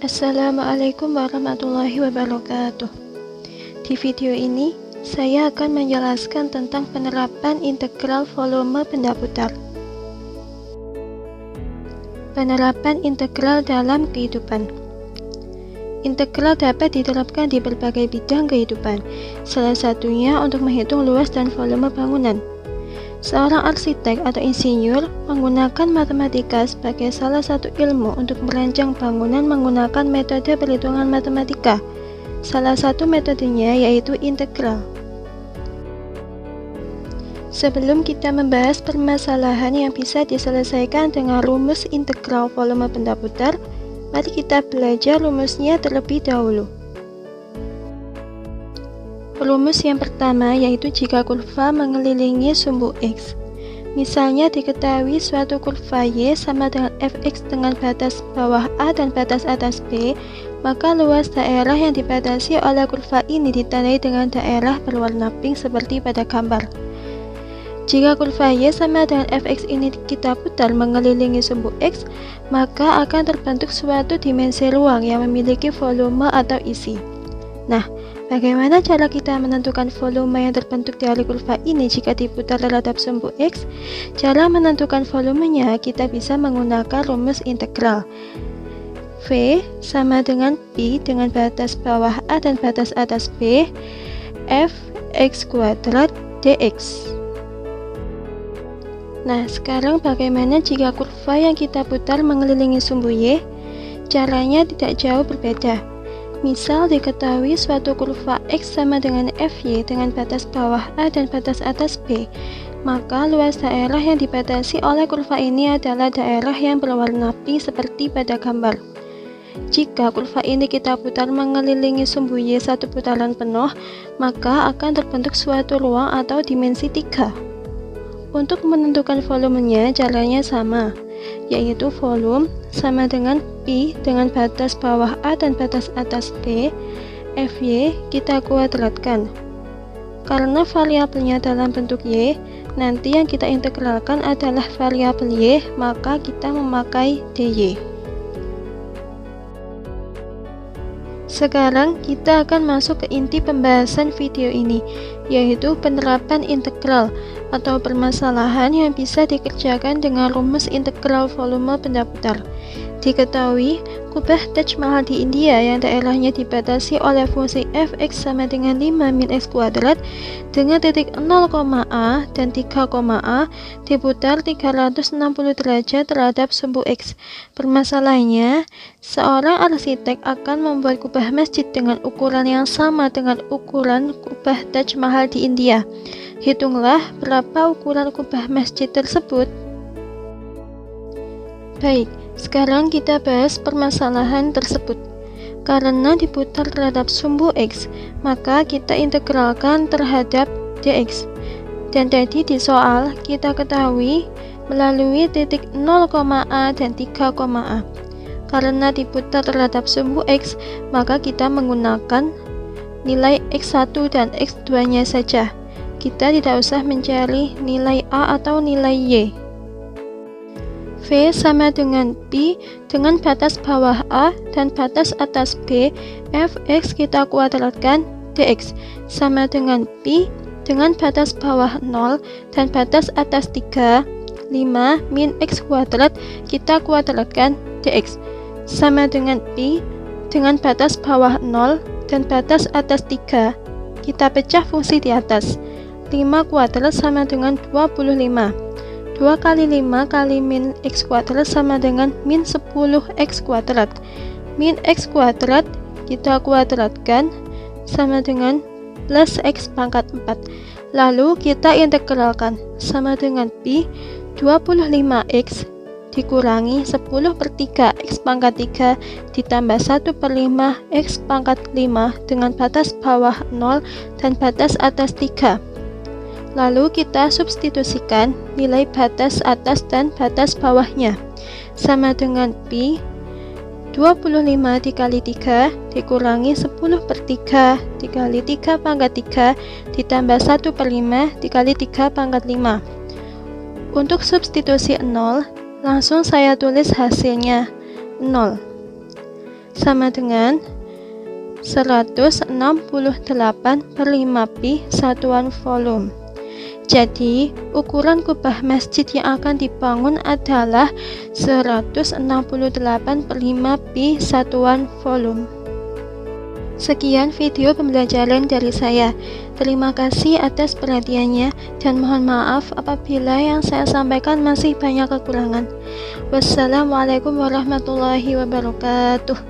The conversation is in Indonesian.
Assalamualaikum warahmatullahi wabarakatuh. Di video ini, saya akan menjelaskan tentang penerapan integral volume benda putar. Penerapan integral dalam kehidupan. Integral dapat diterapkan di berbagai bidang kehidupan, salah satunya untuk menghitung luas dan volume bangunan. Seorang arsitek atau insinyur menggunakan matematika sebagai salah satu ilmu untuk merancang bangunan menggunakan metode perhitungan matematika. Salah satu metodenya yaitu integral. Sebelum kita membahas permasalahan yang bisa diselesaikan dengan rumus integral volume benda putar, mari kita belajar rumusnya terlebih dahulu. Rumus yang pertama yaitu jika kurva mengelilingi sumbu X. Misalnya diketahui suatu kurva Y sama dengan Fx dengan batas bawah A dan batas atas B, maka luas daerah yang dibatasi oleh kurva ini ditandai dengan daerah berwarna pink seperti pada gambar. Jika kurva Y sama dengan Fx ini kita putar mengelilingi sumbu X, maka akan terbentuk suatu dimensi ruang yang memiliki volume atau isi. Nah, bagaimana cara kita menentukan volume yang terbentuk dari kurva ini jika diputar terhadap sumbu X? Cara menentukan volumenya kita bisa menggunakan rumus integral. V sama dengan Pi dengan batas bawah A dan batas atas B, Fx kuadrat dx. Nah, sekarang bagaimana jika kurva yang kita putar mengelilingi sumbu Y? Caranya tidak jauh berbeda. Misal diketahui suatu kurva X sama dengan Fy dengan batas bawah A dan batas atas B, maka luas daerah yang dibatasi oleh kurva ini adalah daerah yang berwarna pink seperti pada gambar. Jika kurva ini kita putar mengelilingi sumbu Y satu putaran penuh, maka akan terbentuk suatu ruang atau dimensi 3. Untuk menentukan volumenya caranya sama, yaitu volume sama dengan Pi dengan batas bawah A dan batas atas B, Fy kita kuadratkan. Karena variabelnya dalam bentuk Y, nanti yang kita integralkan adalah variabel Y, maka kita memakai dy. Sekarang kita akan masuk ke inti pembahasan video ini, yaitu penerapan integral atau permasalahan yang bisa dikerjakan dengan rumus integral volume benda putar. Diketahui, kubah Taj Mahal di India yang daerahnya dibatasi oleh fungsi Fx sama dengan 5 min x kuadrat dengan titik 0, A dan 3, A diputar 360 derajat terhadap sumbu X. Permasalahannya, seorang arsitek akan membuat kubah masjid dengan ukuran yang sama dengan ukuran kubah Taj Mahal di India. Hitunglah berapa ukuran kubah masjid tersebut. Baik, sekarang kita bahas permasalahan tersebut. Karena diputar terhadap sumbu X, maka kita integralkan terhadap dx. Dan tadi di soal kita ketahui melalui titik 0, A dan 3, A. Karena diputar terhadap sumbu X, maka kita menggunakan nilai X1 dan X2 nya saja. Kita tidak usah mencari nilai A atau nilai Y. V sama dengan Pi dengan batas bawah A dan batas atas B, Fx kita kuadratkan dx sama dengan Pi dengan batas bawah 0 dan batas atas 3, 5 min x kuadrat kita kuadratkan dx sama dengan Pi dengan batas bawah 0 dan batas atas 3, kita pecah fungsi di atas. 5 kuadrat sama dengan 25. 2 kali 5 kali min x kuadrat sama dengan min 10 x kuadrat. Min x kuadrat kita kuadratkan sama dengan plus x pangkat 4. Lalu kita integralkan sama dengan Pi 25x dikurangi 10 per 3 x pangkat 3 ditambah 1 per 5 x pangkat 5 dengan batas bawah 0 dan batas atas 3. Lalu kita substitusikan nilai batas atas dan batas bawahnya. Sama dengan Pi 25 dikali 3 dikurangi 10 per 3 dikali 3 pangkat 3 ditambah 1 per 5 dikali 3 pangkat 5. Untuk substitusi 0, langsung saya tulis hasilnya 0. sama dengan 168/5pi satuan volume. Jadi, ukuran kubah masjid yang akan dibangun adalah 168/5pi satuan volume. Sekian video pembelajaran dari saya. Terima kasih atas perhatiannya dan mohon maaf apabila yang saya sampaikan masih banyak kekurangan. Wassalamualaikum warahmatullahi wabarakatuh.